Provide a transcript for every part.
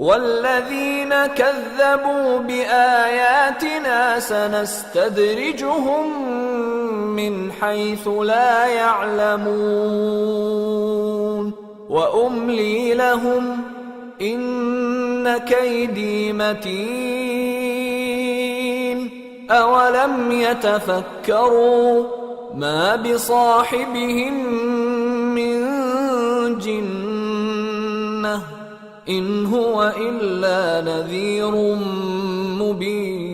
والذين كذبوا بآياتنا سنستدرجهم من حيث لا يعلمون وأملي لهم إن كيدي متين أولم يتفكروا ما بصاحبهم من جنة إن هو إلا نذير مبين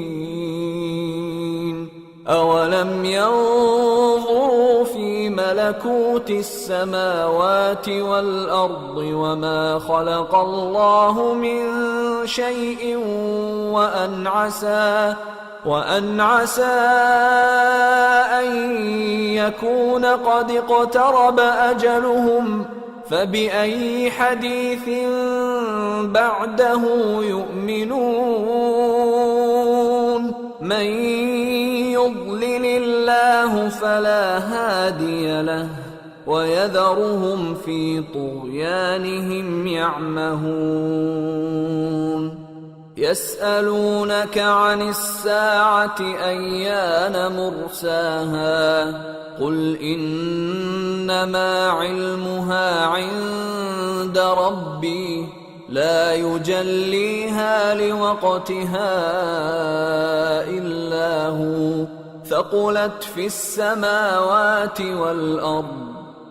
أولم ينظروا في ملكوت السماوات والأرض وما خلق الله من شيء وأن عسى أن يكون قد اقترب أجلهم فبأي حديث بعده يؤمنون من يضلل الله فلا هادي له ويذرهم في طغيانهم يعمهون يسألونك عن الساعة أيان مرساها قل إنما علمها عند ربي لا يجليها لوقتها إلا هو ثقلت في السماوات والأرض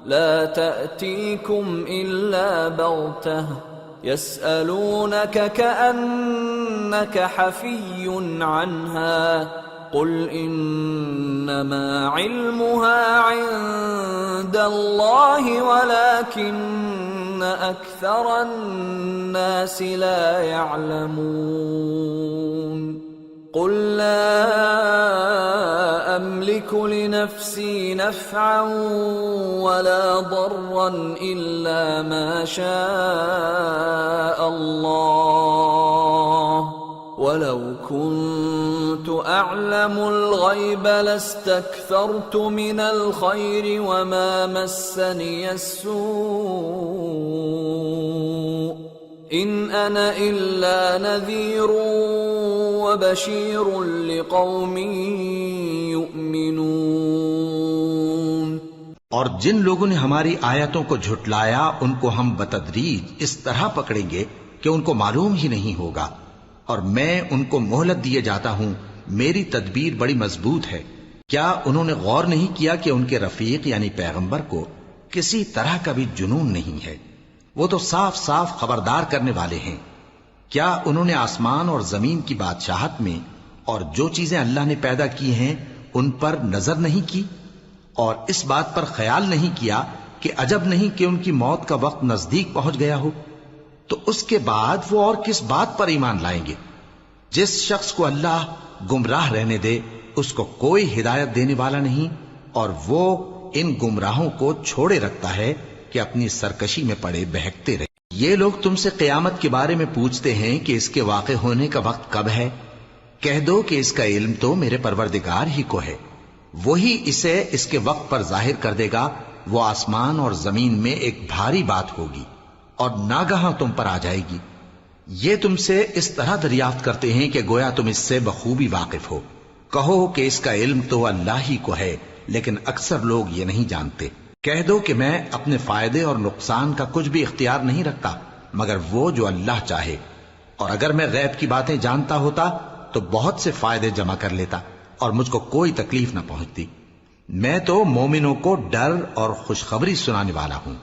لا تأتيكم إلا بغتة يسألونك كأنك حفي عنها قل إنما علمها عند الله ولكن أكثر الناس لا يعلمون قل لا أملك لنفسي نفعا ولا ضرا إلا ما شاء الله ولو كنت أعلم الغيب لاستكثرت من الخير وما مسني السوء إن أنا إلا نذير وبشير لقوم يؤمنون۔ اور جن لوگوں نے ہماری آیتوں کو جھٹلایا ان کو ہم بتدریج اس طرح پکڑیں گے کہ ان کو معلوم ہی نہیں ہوگا، اور میں ان کو مہلت دیے جاتا ہوں، میری تدبیر بڑی مضبوط ہے۔ کیا انہوں نے غور نہیں کیا کہ ان کے رفیق یعنی پیغمبر کو کسی طرح کا بھی جنون نہیں ہے؟ وہ تو صاف صاف خبردار کرنے والے ہیں۔ کیا انہوں نے آسمان اور زمین کی بادشاہت میں اور جو چیزیں اللہ نے پیدا کی ہیں ان پر نظر نہیں کی، اور اس بات پر خیال نہیں کیا کہ عجب نہیں کہ ان کی موت کا وقت نزدیک پہنچ گیا ہو؟ تو اس کے بعد وہ اور کس بات پر ایمان لائیں گے؟ جس شخص کو اللہ گمراہ رہنے دے اس کو کوئی ہدایت دینے والا نہیں، اور وہ ان گمراہوں کو چھوڑے رکھتا ہے کہ اپنی سرکشی میں پڑے بہکتے رہے۔ یہ لوگ تم سے قیامت کے بارے میں پوچھتے ہیں کہ اس کے واقع ہونے کا وقت کب ہے؟ کہہ دو کہ اس کا علم تو میرے پروردگار ہی کو ہے، وہی اسے اس کے وقت پر ظاہر کر دے گا۔ وہ آسمان اور زمین میں ایک بھاری بات ہوگی اور ناگہاں تم پر آ جائے گی۔ یہ تم سے اس طرح دریافت کرتے ہیں کہ گویا تم اس سے بخوبی واقف ہو۔ کہو کہ اس کا علم تو اللہ ہی کو ہے، لیکن اکثر لوگ یہ نہیں جانتے۔ کہہ دو کہ میں اپنے فائدے اور نقصان کا کچھ بھی اختیار نہیں رکھتا مگر وہ جو اللہ چاہے، اور اگر میں غیب کی باتیں جانتا ہوتا تو بہت سے فائدے جمع کر لیتا اور مجھ کو کوئی تکلیف نہ پہنچتی۔ میں تو مومنوں کو ڈر اور خوشخبری سنانے والا ہوں۔